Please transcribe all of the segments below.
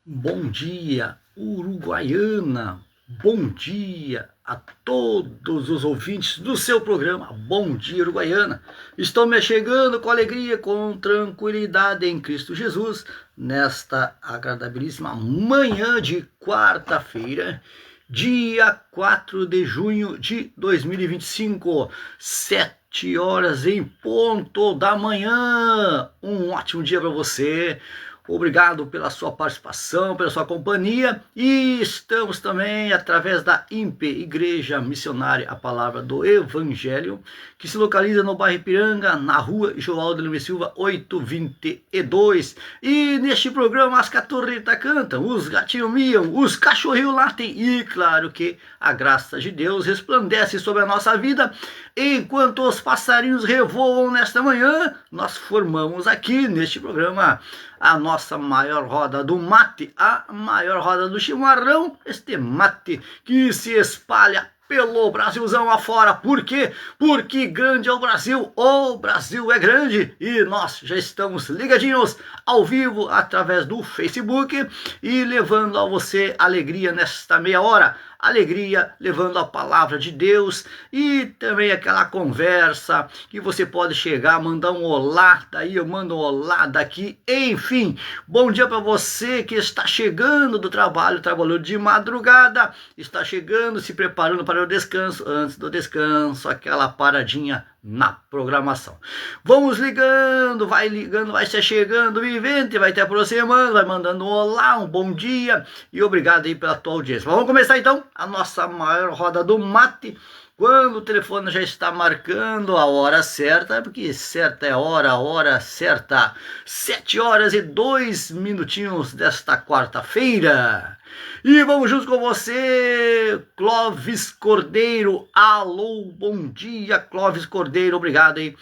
Bom dia, Uruguaiana. Bom dia a todos os ouvintes do seu programa. Bom dia, Uruguaiana. Estou me chegando com alegria, com tranquilidade em Cristo Jesus, nesta agradabilíssima manhã de quarta-feira, dia 4 de junho de 2025, 7 horas em ponto da manhã. Um ótimo dia para você. Obrigado pela sua participação, pela sua companhia, e estamos também através da IMPE, Igreja Missionária, a Palavra do Evangelho, que se localiza no bairro Ipiranga, na rua João de Lima Silva, 822. E neste programa as caturritas cantam, os gatinhos miam, os cachorrinhos latem, e claro que a graça de Deus resplandece sobre a nossa vida. Enquanto os passarinhos revoam nesta manhã, nós formamos aqui neste programa a nossa maior roda do mate, a maior roda do chimarrão, este mate que se espalha pelo Brasilzão afora. Por quê? Porque grande é o Brasil é grande, e nós já estamos ligadinhos ao vivo através do Facebook e levando a você alegria nesta meia hora. Alegria, levando a palavra de Deus e também aquela conversa que você pode chegar, mandar um olá, daí eu mando um olá daqui, enfim. Bom dia para você que está chegando do trabalho, trabalhou de madrugada, está chegando, se preparando para o descanso, antes do descanso, aquela paradinha na programação. Vamos ligando, vai se chegando, vivente, vai te aproximando, vai mandando um olá, um bom dia e obrigado aí pela tua audiência. Vamos começar então a nossa maior roda do mate, quando o telefone já está marcando a hora certa, porque certa é a hora certa, 7 horas e 2 minutinhos desta quarta-feira. E vamos juntos com você, Clóvis Cordeiro. Alô, bom dia, Clóvis Cordeiro. Obrigado aí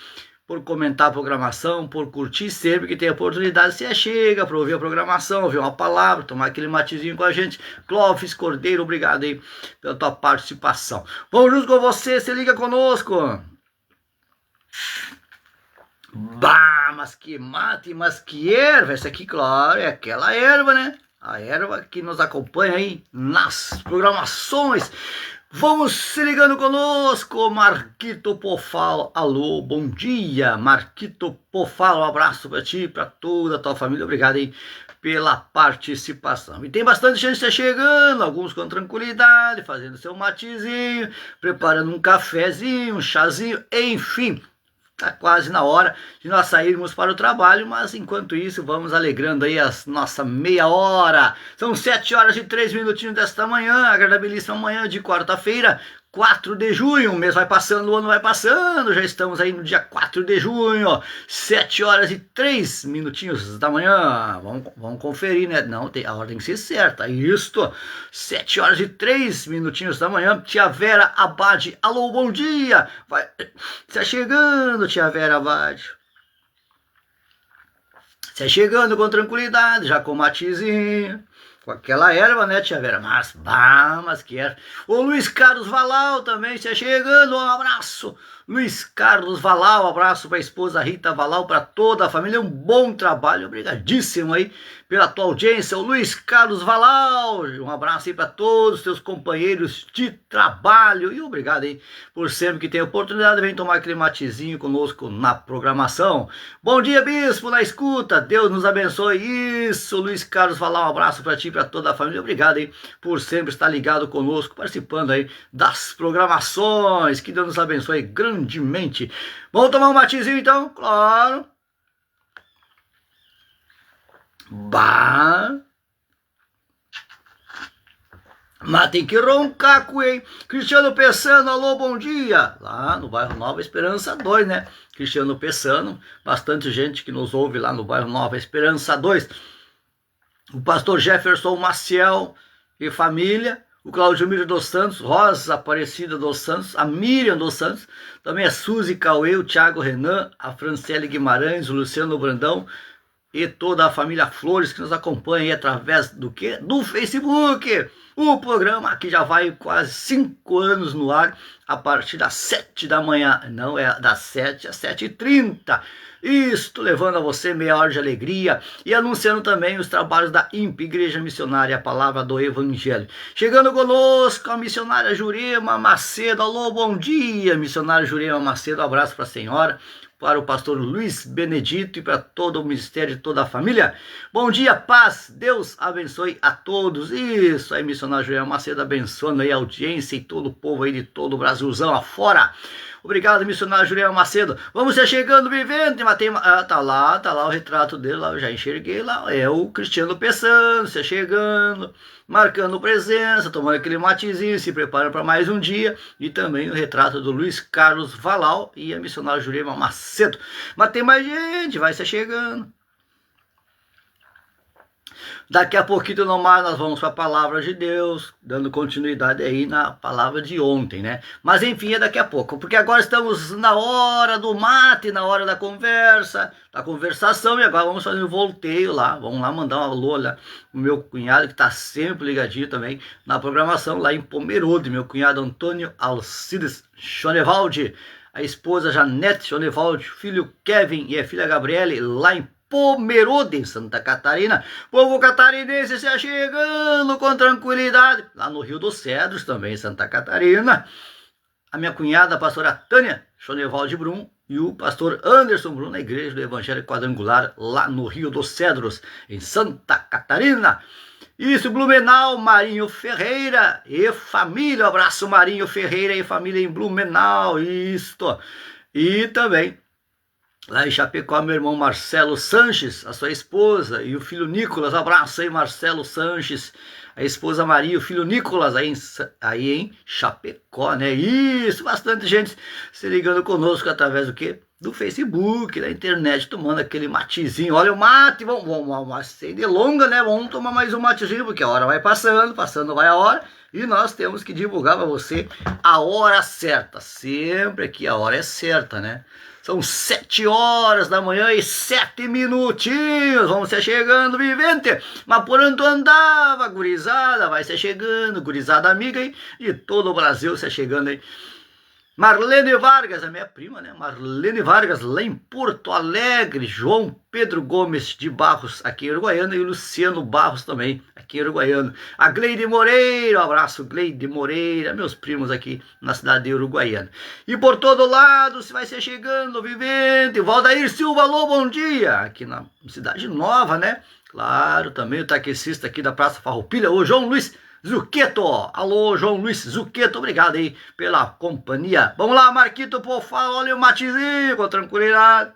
por comentar a programação, por curtir sempre que tem oportunidade. Você chega para ouvir a programação, ouvir uma palavra, tomar aquele matezinho com a gente. Clóvis Cordeiro, obrigado aí pela tua participação. Vamos juntos com você, se liga conosco. Bah, mas que mate, mas que erva. Essa aqui, claro, é aquela erva, né? A erva que nos acompanha aí nas programações. Vamos se ligando conosco, Marquito Pofalo. Alô, bom dia, Marquito Pofalo. Um abraço para ti, para toda a tua família. Obrigado aí pela participação. E tem bastante gente chegando, alguns com tranquilidade, fazendo seu matezinho, preparando um cafezinho, um chazinho, enfim. Está quase na hora de nós sairmos para o trabalho, mas enquanto isso vamos alegrando aí a nossa meia hora. São 7 horas e 3 minutinhos desta manhã, agradabilíssima manhã de quarta-feira, 4 de junho, o mês vai passando, o ano vai passando, já estamos aí no dia 4 de junho, 7 horas e 3 minutinhos da manhã, vamos conferir, né? Não, a hora tem que ser certa, isto, 7 horas e 3 minutinhos da manhã, tia Vera Abade, alô, bom dia, vai, está chegando, tia Vera Abade, está chegando com tranquilidade, já com matezinho, com aquela erva, né, tia Vera? Mas que erva. O Luiz Carlos Valau também está chegando, um abraço. Luiz Carlos Valau, um abraço para a esposa Rita Valau, para toda a família, um bom trabalho, obrigadíssimo aí pela tua audiência, o Luiz Carlos Valau, um abraço aí para todos os teus companheiros de trabalho e obrigado aí por sempre que tem oportunidade, vem tomar aquele matezinho conosco na programação. Bom dia, bispo, na escuta, Deus nos abençoe. Isso, Luiz Carlos Valau, um abraço para ti e para toda a família, obrigado aí por sempre estar ligado conosco, participando aí das programações, que Deus nos abençoe grandemente. Vamos tomar um matezinho então? Claro. Bah, mas tem que roncar, hein? Cristiano Pessano, alô, bom dia. Lá no bairro Nova Esperança 2, né? Cristiano Pessano, bastante gente que nos ouve lá no bairro Nova Esperança 2. O pastor Jefferson Maciel e família, o Claudio Miro dos Santos, Rosa Aparecida dos Santos, a Miriam dos Santos, também a Suzy Cauê, o Thiago Renan, a Franciele Guimarães, o Luciano Brandão, e toda a família Flores que nos acompanha aí através do quê? Do Facebook. O programa que já vai quase 5 anos no ar, a partir das 7 da manhã, não é das 7 às 7h30. Isto levando a você meia hora de alegria e anunciando também os trabalhos da IMP, Igreja Missionária, a Palavra do Evangelho. Chegando conosco a missionária Jurema Macedo. Alô, bom dia, missionária Jurema Macedo. Um abraço para a senhora, para o pastor Luiz Benedito e para todo o ministério e toda a família. Bom dia, paz, Deus abençoe a todos. Isso aí, missionário Jurema Macedo, abençoando aí a audiência e todo o povo aí de todo o Brasilzão afora. Obrigado, missionário Jurema Macedo. Vamos ser chegando, vivendo. Tá lá o retrato dele, lá eu já enxerguei lá. É o Cristiano Pessano, se chegando, marcando presença, tomando aquele matezinho, se preparando para mais um dia. E também o retrato do Luiz Carlos Valau e a missionária Jurema Macedo. Mas tem mais gente, vai se chegando. Daqui a pouquinho no mais nós vamos para a palavra de Deus, dando continuidade aí na palavra de ontem, né? Mas enfim, é daqui a pouco, porque agora estamos na hora do mate, na hora da conversa, da conversação, e agora vamos fazer um volteio lá, vamos lá mandar um alô lá, o meu cunhado que está sempre ligadinho também na programação lá em Pomerode, meu cunhado Antônio Alcides Schonevaldi, a esposa Janete Schonevaldi, filho Kevin e a filha Gabriele lá em Pomerode, em Santa Catarina. Povo catarinense se chegando com tranquilidade. Lá no Rio dos Cedros, também em Santa Catarina. A minha cunhada, a pastora Tânia Schonevaldi Brum, e o pastor Anderson Brum, na Igreja do Evangelho Quadrangular, lá no Rio dos Cedros, em Santa Catarina. Isso, Blumenau, Marinho Ferreira e família. Um abraço, Marinho Ferreira e família em Blumenau. Isto. E também lá em Chapecó, meu irmão Marcelo Sanches, a sua esposa e o filho Nicolas. Abraço aí, Marcelo Sanches, a esposa Maria, o filho Nicolas, aí em Chapecó, né? Isso, bastante gente se ligando conosco através do quê? Do Facebook, da internet, tomando aquele matezinho. Olha o mate, vamos sem delonga, né? Vamos tomar mais um matezinho, porque a hora vai passando vai a hora. E nós temos que divulgar para você a hora certa. Sempre que a hora é certa, né? São 7 horas da manhã e 7 minutinhos. Vamos ser chegando, vivente. Mas por onde andava, gurizada, vai ser chegando, gurizada amiga aí, de todo o Brasil, se chegando aí. Marlene Vargas, a minha prima, né? Marlene Vargas, lá em Porto Alegre. João Pedro Gomes de Barros, aqui em Uruguaiana. E o Luciano Barros também, aqui em Uruguaiana. A Gleide Moreira, um abraço, Gleide Moreira, meus primos aqui na cidade de Uruguaiana. E por todo lado, se vai ser chegando, vivente. Valdair Silva, alô, bom dia. Aqui na Cidade Nova, né? Claro, também o taxista aqui da Praça Farroupilha, o João Luiz Zuccheto. Alô, João Luiz Zuccheto, obrigado aí pela companhia. Vamos lá, Marquito, pô, fala, olha o matezinho com tranquilidade.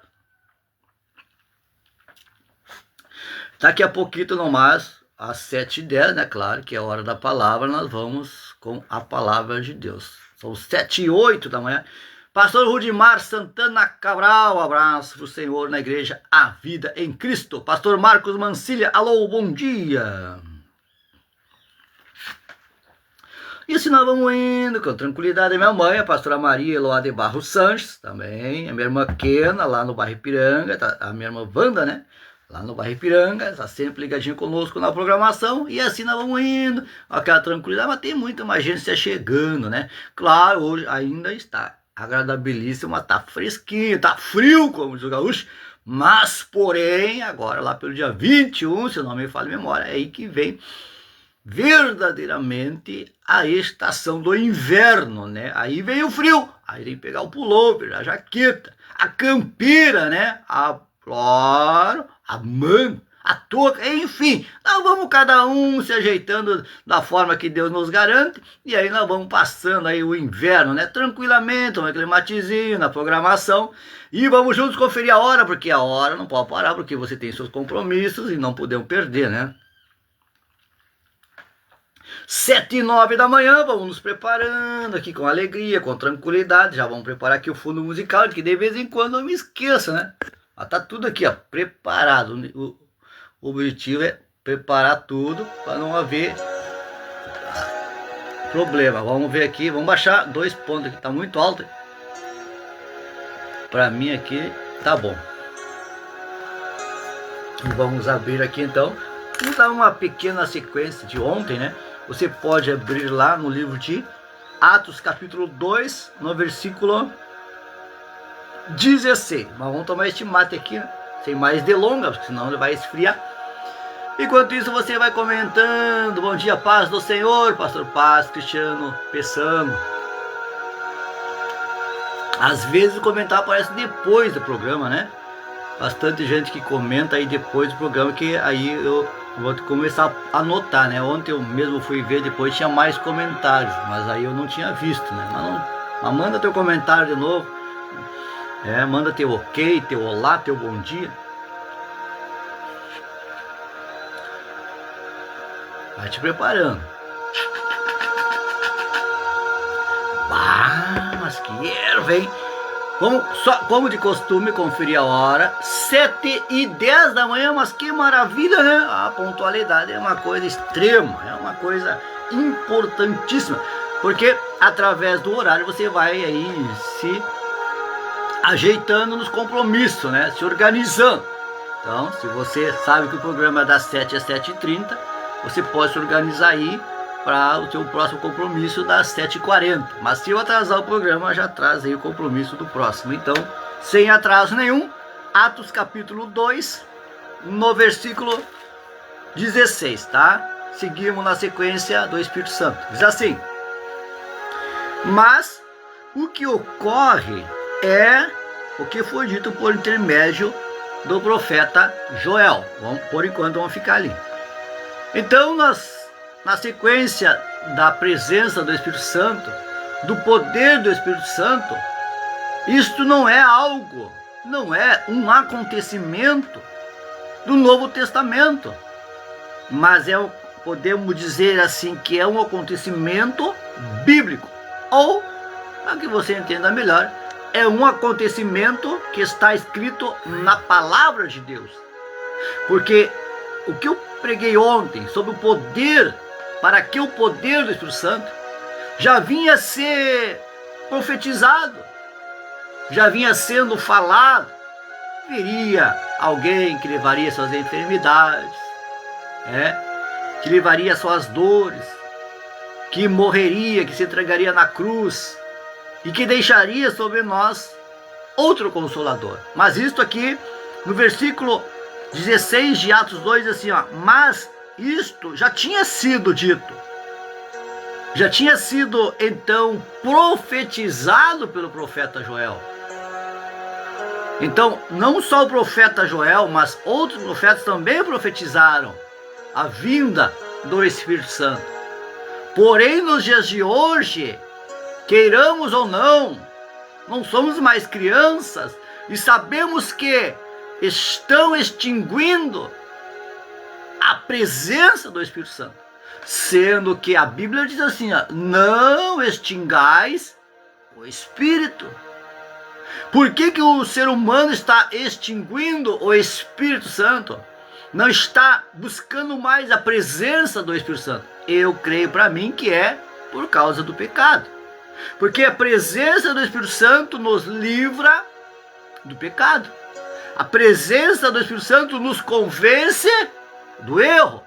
Daqui a pouquinho, no mais, às 7h10, né, claro, que é a hora da palavra, nós vamos com a palavra de Deus. São 7h08 da manhã. Pastor Rudimar Santana Cabral, um abraço pro Senhor na igreja A Vida em Cristo. Pastor Marcos Mancilha, alô, bom dia. E assim nós vamos indo com tranquilidade. Minha mãe, a pastora Maria Eloá de Barros Sanches, também. A minha irmã Kena, lá no bairro Ipiranga. Tá, a minha irmã Wanda, né? Lá no bairro Ipiranga. Está sempre ligadinho conosco na programação. E assim nós vamos indo. Aquela tranquilidade. Mas tem muita mais gente se chegando, né? Claro, hoje ainda está agradabilíssimo, mas tá fresquinho, tá frio, como diz o gaúcho. Mas, porém, agora lá pelo dia 21, se não me falha a memória, é aí que vem verdadeiramente a estação do inverno, né? Aí vem o frio, aí tem que pegar o pullover, a jaqueta, a campeira, né? Claro, a manta, a touca, enfim, nós vamos cada um se ajeitando da forma que Deus nos garante, e aí nós vamos passando aí o inverno, né? Tranquilamente, um aquele matezinho na programação, e vamos juntos conferir a hora, porque a hora não pode parar, porque você tem seus compromissos e não podemos perder, né? 7h09 da manhã, vamos nos preparando aqui com alegria, com tranquilidade. Já vamos preparar aqui o fundo musical, que de vez em quando eu me esqueço, né? Mas tá tudo aqui, ó, preparado. O objetivo é preparar tudo para não haver problema. Vamos ver aqui, vamos baixar 2 pontos aqui, tá muito alto. Para mim aqui tá bom. E vamos abrir aqui então. Vamos dar uma pequena sequência de ontem, né? Você pode abrir lá no livro de Atos capítulo 2, no versículo 16. Mas vamos tomar este mate aqui, né? Sem mais delongas, porque senão ele vai esfriar. Enquanto isso você vai comentando. Bom dia, paz do Senhor, pastor Paz, Cristiano, Pessano. Às vezes o comentário aparece depois do programa, né? Bastante gente que comenta aí depois do programa, que aí eu vou começar a anotar, né? Ontem eu mesmo fui ver, depois tinha mais comentários, mas aí eu não tinha visto, né? Mas manda teu comentário de novo, manda teu ok, teu olá, teu bom dia. Vai te preparando. Mas que erva, hein? Vamos, como de costume, conferir a hora, 7h10 da manhã, mas que maravilha, né? A pontualidade é uma coisa extrema, é uma coisa importantíssima, porque através do horário você vai aí se ajeitando nos compromissos, né? Se organizando. Então, se você sabe que o programa é das 7 às 7h30, você pode se organizar aí para o seu próximo compromisso das 7h40. Mas se eu atrasar o programa, já traz aí o compromisso do próximo. Então, sem atraso nenhum, Atos capítulo 2, no versículo 16, tá? Seguimos na sequência do Espírito Santo. Diz assim: mas o que ocorre é o que foi dito por intermédio do profeta Joel. Por enquanto vamos ficar ali. Então na sequência da presença do Espírito Santo, do poder do Espírito Santo, isto não é um acontecimento do Novo Testamento, mas podemos dizer assim, que é um acontecimento bíblico, ou, para que você entenda melhor, é um acontecimento que está escrito na palavra de Deus. Porque o que eu preguei ontem sobre o poder, para que o poder do Espírito Santo já vinha a ser profetizado, já vinha sendo falado. Viria alguém que levaria suas enfermidades, que levaria suas dores, que morreria, que se entregaria na cruz e que deixaria sobre nós outro Consolador. Mas isto aqui, no versículo 16 de Atos 2, assim, mas isto já tinha sido dito, já tinha sido então profetizado pelo profeta Joel. Então, não só o profeta Joel, mas outros profetas também profetizaram a vinda do Espírito Santo. Porém, nos dias de hoje, queiramos ou não somos mais crianças e sabemos que estão extinguindo a presença do Espírito Santo, sendo que a Bíblia diz assim, não extingais o Espírito. Por que o ser humano está extinguindo o Espírito Santo? Não está buscando mais a presença do Espírito Santo? Eu creio para mim que é por causa do pecado. Porque a presença do Espírito Santo nos livra do pecado. A presença do Espírito Santo nos convence do erro.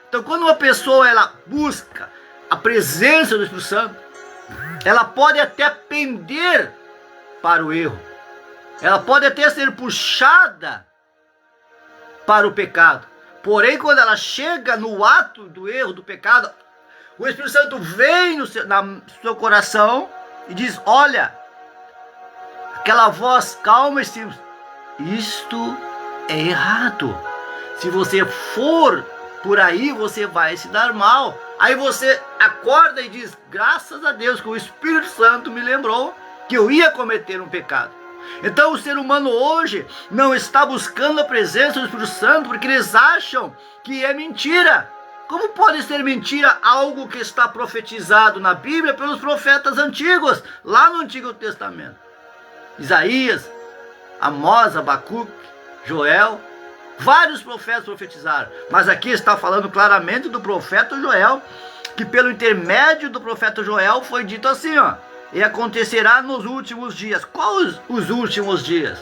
Então, quando uma pessoa ela busca a presença do Espírito Santo, ela pode até pender para o erro. Ela pode até ser puxada para o pecado. Porém, quando ela chega no ato do erro, do pecado, o Espírito Santo vem no seu coração e diz, olha, aquela voz calma e simples, isto é errado. Se você for por aí, você vai se dar mal. Aí você acorda e diz, graças a Deus que o Espírito Santo me lembrou que eu ia cometer um pecado. Então o ser humano hoje não está buscando a presença do Espírito Santo porque eles acham que é mentira. Como pode ser mentira algo que está profetizado na Bíblia pelos profetas antigos, lá no Antigo Testamento? Isaías, Amós, Abacuque, Joel, vários profetas profetizaram. Mas aqui está falando claramente do profeta Joel, que pelo intermédio do profeta Joel foi dito assim, e acontecerá nos últimos dias. Quais os últimos dias?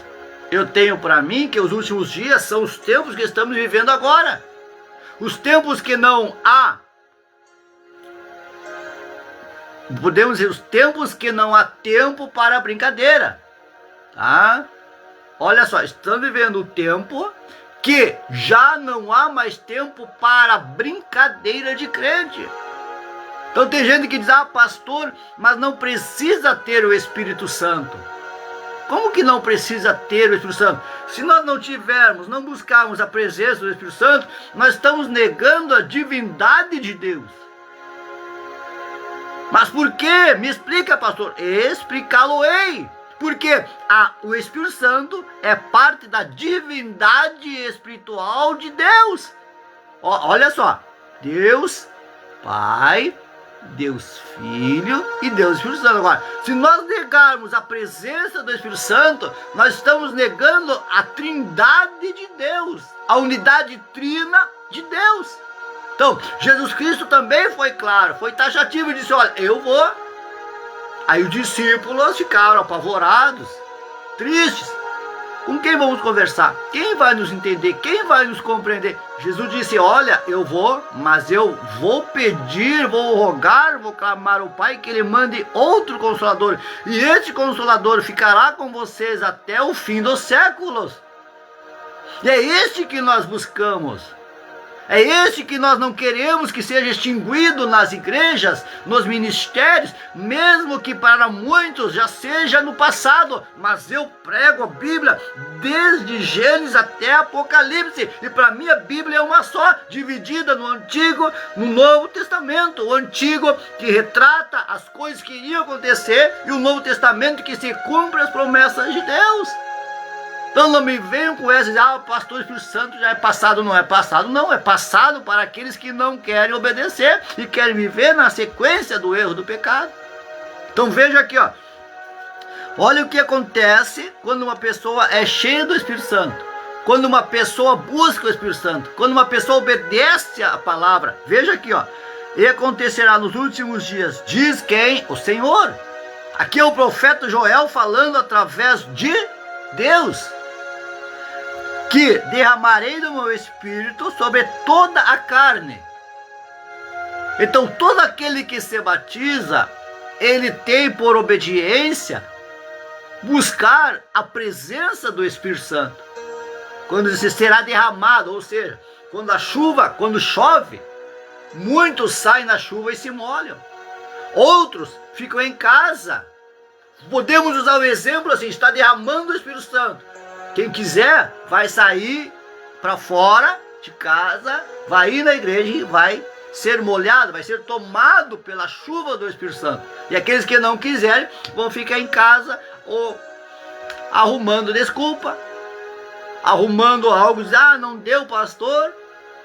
Eu tenho para mim que os últimos dias são os tempos que estamos vivendo agora. Os tempos que não há, podemos dizer, os tempos que não há tempo para brincadeira, tá? Olha só, estamos vivendo o tempo que já não há mais tempo para brincadeira de crente. Então tem gente que diz, pastor, mas não precisa ter o Espírito Santo. Como que não precisa ter o Espírito Santo? Se nós não tivermos, não buscarmos a presença do Espírito Santo, nós estamos negando a divindade de Deus. Mas por quê? Me explica, pastor. Explicá-lo-ei. Porque o Espírito Santo é parte da divindade espiritual de Deus. Olha só, Deus Pai, Deus Filho e Deus Espírito Santo. Agora, se nós negarmos a presença do Espírito Santo, nós estamos negando a trindade de Deus, a unidade trina de Deus. Então, Jesus Cristo também foi claro, foi taxativo e disse, olha, eu vou. Aí os discípulos ficaram apavorados, tristes. Com quem vamos conversar? Quem vai nos entender? Quem vai nos compreender? Jesus disse, olha, eu vou, mas eu vou pedir, vou rogar, vou clamar ao Pai que Ele mande outro Consolador. E este Consolador ficará com vocês até o fim dos séculos. E é este que nós buscamos. É esse que nós não queremos que seja extinguido nas igrejas, nos ministérios, mesmo que para muitos já seja no passado. Mas eu prego a Bíblia desde Gênesis até Apocalipse. E para mim a Bíblia é uma só, dividida no Antigo e no Novo Testamento. O Antigo que retrata as coisas que iriam acontecer e o Novo Testamento que se cumpre as promessas de Deus. Então não me venham com essa, o pastor Espírito Santo já é passado. Não é passado, não. É passado para aqueles que não querem obedecer e querem viver na sequência do erro, do pecado. Então veja aqui, olha o que acontece quando uma pessoa é cheia do Espírito Santo. Quando uma pessoa busca o Espírito Santo. Quando uma pessoa obedece a palavra. Veja aqui, e acontecerá nos últimos dias, diz quem? O Senhor. Aqui é o profeta Joel falando através de Deus, que derramarei do meu Espírito sobre toda a carne. Então todo aquele que se batiza, ele tem por obediência buscar a presença do Espírito Santo. Quando se será derramado, ou seja, quando chove, muitos saem na chuva e se molham. Outros ficam em casa. Podemos usar o exemplo assim, está derramando o Espírito Santo. Quem quiser vai sair para fora de casa, vai ir na igreja e vai ser molhado, vai ser tomado pela chuva do Espírito Santo. E aqueles que não quiserem vão ficar em casa ou arrumando desculpa, arrumando algo, não deu, pastor,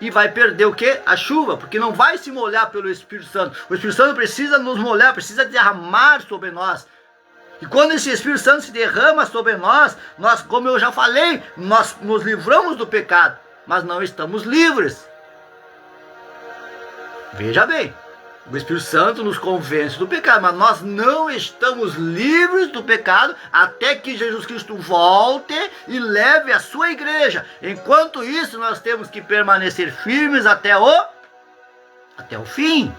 e vai perder o quê? A chuva, porque não vai se molhar pelo Espírito Santo. O Espírito Santo precisa nos molhar, precisa derramar sobre nós. E quando esse Espírito Santo se derrama sobre nós, como eu já falei, nós nos livramos do pecado, mas não estamos livres. Veja bem, o Espírito Santo nos convence do pecado, mas nós não estamos livres do pecado até que Jesus Cristo volte e leve a sua igreja. Enquanto isso, nós temos que permanecer firmes até o fim,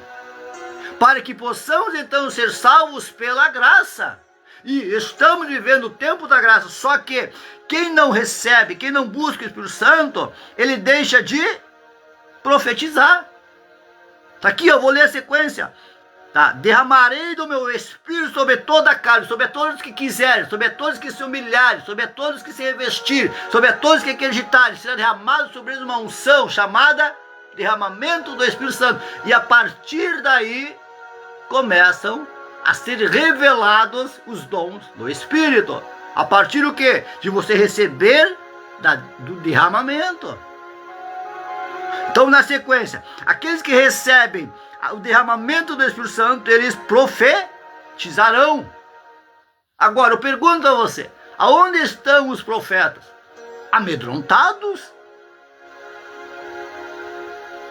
para que possamos então ser salvos pela graça. E estamos vivendo o tempo da graça, só que quem não recebe, quem não busca o Espírito Santo, ele deixa de profetizar. Tá aqui, eu vou ler a sequência. Tá? Derramarei do meu Espírito sobre toda a carne, sobre todos que quiserem, sobre todos que se humilharem, sobre todos que se revestirem, sobre todos que acreditarem. Será derramado sobre eles uma unção chamada derramamento do Espírito Santo. E a partir daí começam a ser revelados os dons do Espírito. A partir do quê? De você receber do derramamento. Então, na sequência, aqueles que recebem o derramamento do Espírito Santo, eles profetizarão. Agora, eu pergunto a você, aonde estão os profetas? Amedrontados?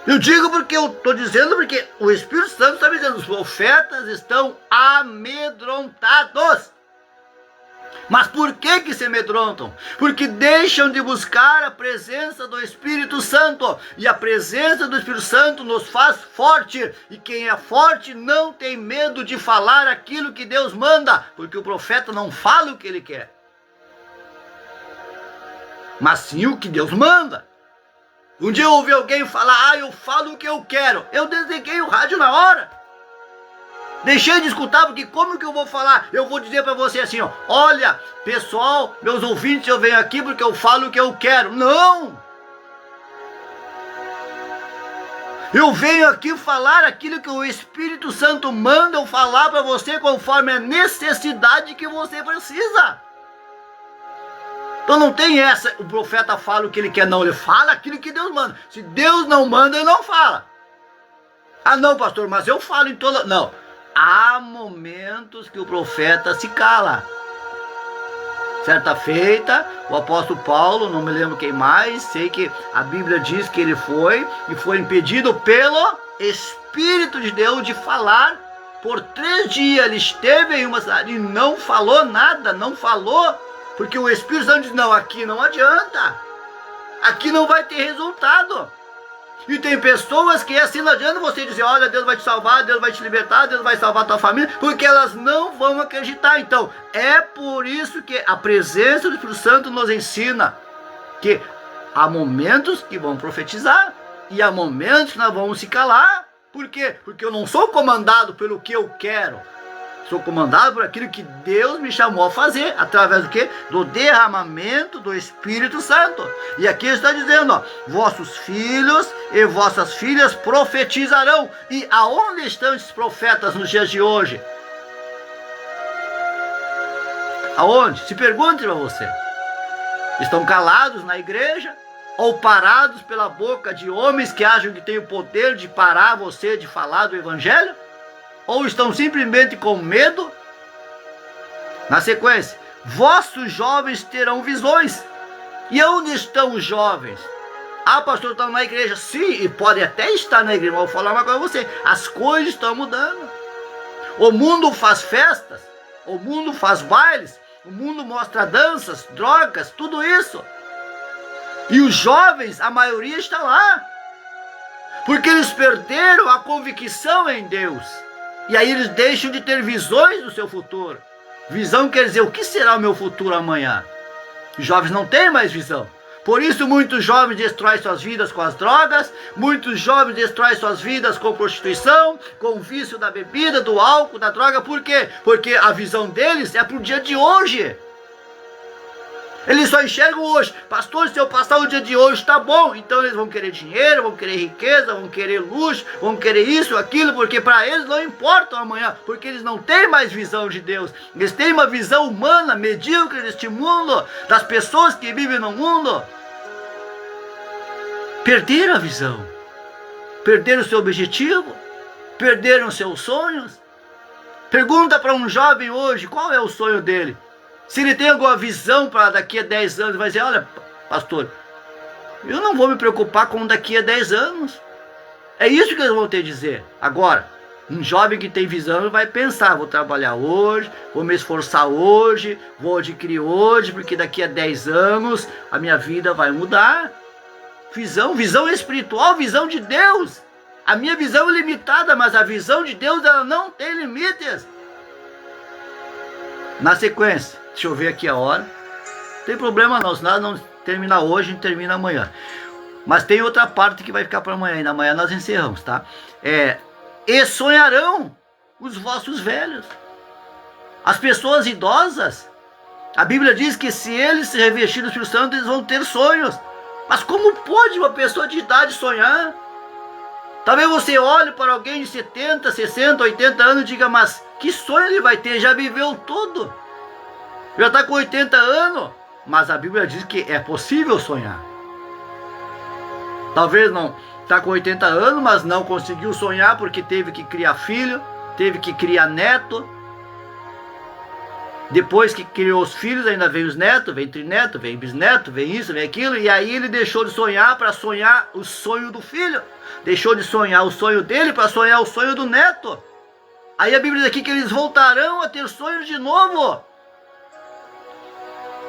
Eu digo porque eu estou dizendo, porque o Espírito Santo está me dizendo, os profetas estão amedrontados. Mas por que se amedrontam? Porque deixam de buscar a presença do Espírito Santo. E a presença do Espírito Santo nos faz forte. E quem é forte não tem medo de falar aquilo que Deus manda. Porque o profeta não fala o que ele quer, mas sim o que Deus manda. Um dia eu ouvi alguém falar, eu falo o que eu quero. Eu desliguei o rádio na hora. Deixei de escutar, porque como que eu vou falar? Eu vou dizer para você assim, olha, pessoal, meus ouvintes, eu venho aqui porque eu falo o que eu quero. Não! Eu venho aqui falar aquilo que o Espírito Santo manda eu falar para você conforme a necessidade que você precisa. Então não tem essa, o profeta fala o que ele quer, não, ele fala aquilo que Deus manda. Se Deus não manda, ele não fala. Ah não, pastor, mas eu falo em toda... Não, há momentos que o profeta se cala. Certa feita, o apóstolo Paulo, não me lembro quem mais, sei que a Bíblia diz que ele foi impedido pelo Espírito de Deus de falar. Por 3 dias ele esteve em uma cidade e não falou nada, não falou. Porque o Espírito Santo diz, não, aqui não adianta. Aqui não vai ter resultado. E tem pessoas que assim não adianta você dizer, olha, Deus vai te salvar, Deus vai te libertar, Deus vai salvar a tua família, porque elas não vão acreditar. Então, é por isso que a presença do Espírito Santo nos ensina que há momentos que vão profetizar e há momentos que nós vamos se calar. Por quê? Porque eu não sou comandado pelo que eu quero. Sou comandado por aquilo que Deus me chamou a fazer, através do quê? Do derramamento do Espírito Santo. E aqui está dizendo, vossos filhos e vossas filhas profetizarão. E aonde estão esses profetas nos dias de hoje? Aonde? Se pergunte para você. Estão calados na igreja? Ou parados pela boca de homens que acham que têm o poder de parar você de falar do Evangelho? Ou estão simplesmente com medo? Na sequência, vossos jovens terão visões. E onde estão os jovens? Ah, pastor, estão na igreja. Sim, e pode até estar na igreja, mas vou falar uma coisa para você. As coisas estão mudando. O mundo faz festas, o mundo faz bailes, o mundo mostra danças, drogas, tudo isso. E os jovens, a maioria está lá. Porque eles perderam a convicção em Deus. E aí eles deixam de ter visões do seu futuro. Visão quer dizer, o que será o meu futuro amanhã? Os jovens não têm mais visão. Por isso muitos jovens destroem suas vidas com as drogas, muitos jovens destroem suas vidas com prostituição, com o vício da bebida, do álcool, da droga. Por quê? Porque a visão deles é para o dia de hoje. Eles só enxergam hoje. Pastor, se eu passar o dia de hoje, tá bom. Então eles vão querer dinheiro, vão querer riqueza, vão querer luxo, vão querer isso, aquilo, porque para eles não importa o amanhã, porque eles não têm mais visão de Deus. Eles têm uma visão humana, medíocre deste mundo, das pessoas que vivem no mundo. Perderam a visão, perderam o seu objetivo, perderam seus sonhos. Pergunta para um jovem hoje, qual é o sonho dele? Se ele tem alguma visão para daqui a 10 anos, vai dizer, olha, pastor, eu não vou me preocupar com daqui a 10 anos. É isso que eles vão ter a dizer. Agora, um jovem que tem visão vai pensar, vou trabalhar hoje, vou me esforçar hoje, vou adquirir hoje, porque daqui a 10 anos a minha vida vai mudar. Visão espiritual, visão de Deus. A minha visão é limitada, mas a visão de Deus ela não tem limites. Na sequência, deixa eu ver aqui a hora. Não tem problema não, se nós não terminar hoje, a gente termina amanhã. Mas tem outra parte que vai ficar para amanhã, e amanhã nós encerramos, tá? E sonharão os vossos velhos. As pessoas idosas, a Bíblia diz que se eles se revestirem do Espírito Santo, eles vão ter sonhos. Mas como pode uma pessoa de idade sonhar? Talvez você olhe para alguém de 70, 60, 80 anos e diga, mas que sonho ele vai ter? Já viveu tudo. Já está com 80 anos. Mas a Bíblia diz que é possível sonhar. Talvez não está com 80 anos, mas não conseguiu sonhar porque teve que criar filho, teve que criar neto. Depois que criou os filhos, ainda vem os netos, vem trineto, vem bisneto, vem isso, vem aquilo. E aí ele deixou de sonhar para sonhar o sonho do filho. Deixou de sonhar o sonho dele para sonhar o sonho do neto. Aí a Bíblia diz aqui que eles voltarão a ter sonhos de novo.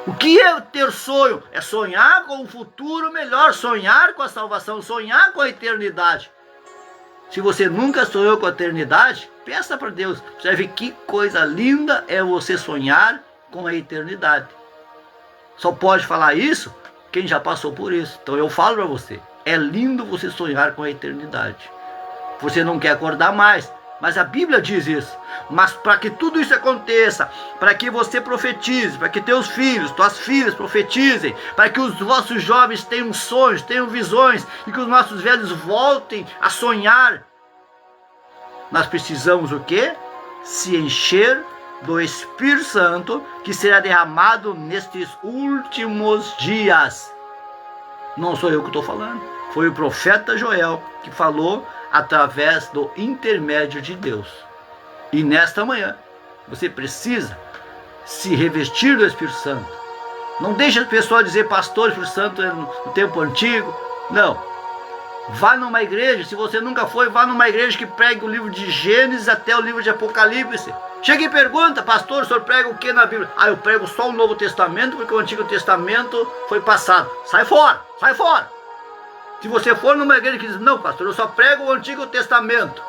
O que é ter sonho? É sonhar com um futuro melhor, sonhar com a salvação, sonhar com a eternidade. Se você nunca sonhou com a eternidade, peça para Deus. Você vai ver que coisa linda é você sonhar com a eternidade. Só pode falar isso quem já passou por isso. Então eu falo para você, é lindo você sonhar com a eternidade. Você não quer acordar mais, mas a Bíblia diz isso. Mas para que tudo isso aconteça, para que você profetize, para que teus filhos, tuas filhas profetizem, para que os vossos jovens tenham sonhos, tenham visões, e que os nossos velhos voltem a sonhar, nós precisamos o quê? Se encher do Espírito Santo, que será derramado nestes últimos dias. Não sou eu que estou falando, foi o profeta Joel que falou através do intermédio de Deus. E nesta manhã, você precisa se revestir do Espírito Santo. Não deixe as pessoas dizer, pastor, Espírito Santo é no tempo antigo. Não. Vá numa igreja, se você nunca foi, vá numa igreja que pregue o livro de Gênesis até o livro de Apocalipse. Chega e pergunta, pastor, o senhor prega o que na Bíblia? Ah, eu prego só o Novo Testamento, porque o Antigo Testamento foi passado. Sai fora, sai fora. Se você for numa igreja que diz, não, pastor, eu só prego o Antigo Testamento.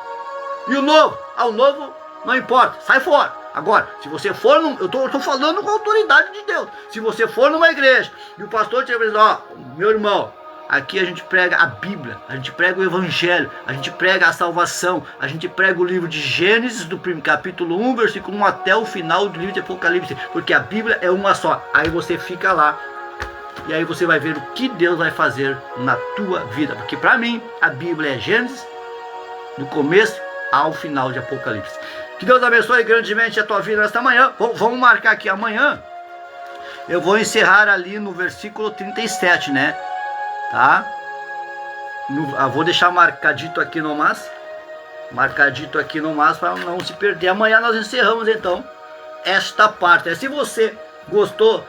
E o Novo? Ah, o Novo não importa, sai fora. Agora, se você for, eu estou falando com a autoridade de Deus. Se você for numa igreja e o pastor te diz, ó, meu irmão, aqui a gente prega a Bíblia, a gente prega o Evangelho, a gente prega a salvação, a gente prega o livro de Gênesis, do capítulo 1, versículo 1 até o final do livro de Apocalipse, porque a Bíblia é uma só. Aí você fica lá, e aí você vai ver o que Deus vai fazer na tua vida, porque para mim, a Bíblia é Gênesis, do começo ao final de Apocalipse. Que Deus abençoe grandemente a tua vida nesta manhã. Vamos marcar aqui amanhã. Eu vou encerrar ali no versículo 37, né? Tá? Vou deixar marcadito aqui no mas. Marcadito aqui no mas para não se perder. Amanhã nós encerramos então esta parte. Se você gostou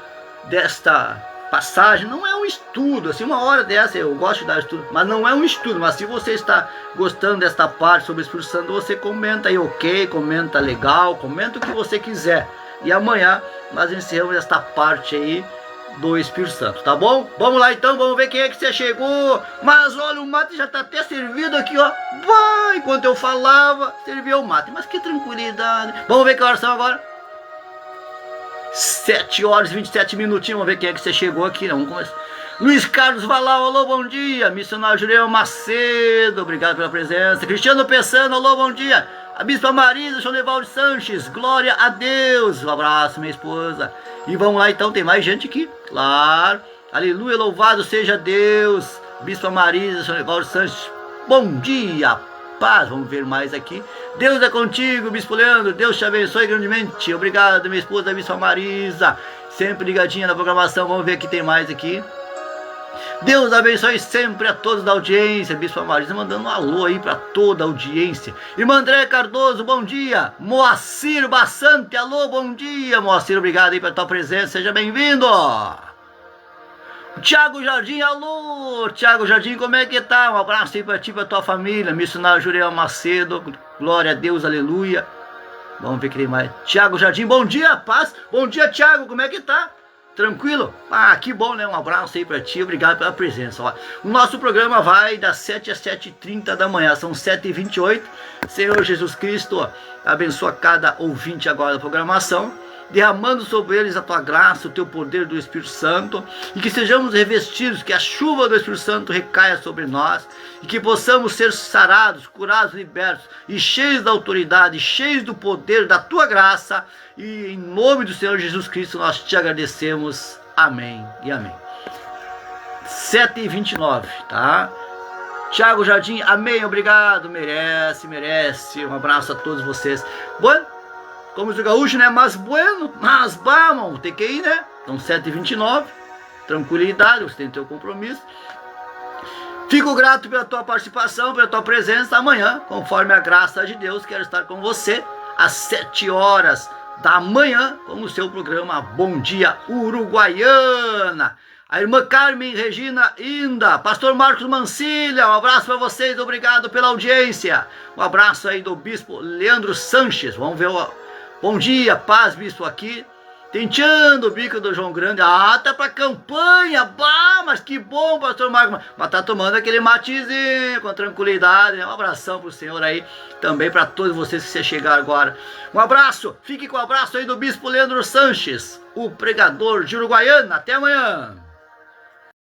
desta passagem, não é um estudo, assim, uma hora dessa eu gosto de dar estudo, mas não é um estudo. Mas se você está gostando desta parte sobre o Espírito Santo, você comenta aí, ok, comenta legal, comenta o que você quiser. E amanhã nós encerramos esta parte aí do Espírito Santo, tá bom? Vamos lá então, vamos ver quem é que você chegou. Mas olha, o mate já está até servido aqui, ó. Enquanto eu falava, serviu o mate, mas que tranquilidade. Vamos ver que horas são agora? 7 horas e 27 minutinhos. Vamos ver quem é que você chegou aqui. Vamos começar. Luiz Carlos Valau, alô, bom dia. Missionário Julião Macedo, obrigado pela presença. Cristiano Pessano, alô, bom dia. A Bispa Marisa Chonevaldo Sanches, glória a Deus. Um abraço, minha esposa. E vamos lá então, tem mais gente aqui, claro. Aleluia, louvado seja Deus. Bispa Marisa Chonevaldo Sanches, bom dia, paz. Vamos ver mais aqui. Deus é contigo, Bispo Leandro, Deus te abençoe grandemente. Obrigado, minha esposa, Bispa Marisa, sempre ligadinha na programação. Vamos ver que tem mais aqui. Deus abençoe sempre a todos da audiência. Bispo Marisa mandando um alô aí para toda a audiência. Irmã André Cardoso, bom dia. Moacir Bassante, alô, bom dia. Moacir, obrigado aí pela tua presença, seja bem-vindo. Tiago Jardim, alô, Tiago Jardim, como é que tá? Um abraço aí para ti e para tua família. Missionário Juriel Macedo, glória a Deus, aleluia. Vamos ver que tem mais. Tiago Jardim, bom dia, paz. Bom dia, Tiago, como é que tá? Tranquilo? Ah, que bom, né? Um abraço aí para ti, obrigado pela presença. Ó, o nosso programa vai das 7 às 7h30 da manhã, são 7h28. Senhor Jesus Cristo, ó, abençoa cada ouvinte agora da programação, derramando sobre eles a tua graça, o teu poder do Espírito Santo, e que sejamos revestidos, que a chuva do Espírito Santo recaia sobre nós, e que possamos ser sarados, curados, libertos, e cheios da autoridade, cheios do poder da tua graça, e em nome do Senhor Jesus Cristo nós te agradecemos, amém e amém. 7h29, tá? Tiago Jardim, amém, obrigado, merece, um abraço a todos vocês. Bueno, como diz o gaúcho, né? Mas bueno, mas vamos, tem que ir, né? Então 7h29, tranquilidade, você tem teu compromisso. Fico grato pela tua participação, pela tua presença. Amanhã, conforme a graça de Deus, quero estar com você às 7 horas da manhã com o seu programa Bom Dia Uruguaiana. A irmã Carmen Regina Inda, pastor Marcos Mancilha, um abraço para vocês, obrigado pela audiência. Um abraço aí do bispo Leandro Sanches. Vamos ver o bom dia, paz, bispo aqui. Tenteando o bico do João Grande. Ah, tá pra campanha. Bah, mas que bom, pastor Marcos. Mas tá tomando aquele matezinho com tranquilidade, né? Um abração pro senhor aí, também para todos vocês que se chegaram agora. Um abraço, fique com o abraço aí do Bispo Leandro Sanches, o pregador de Uruguaiana. Até amanhã.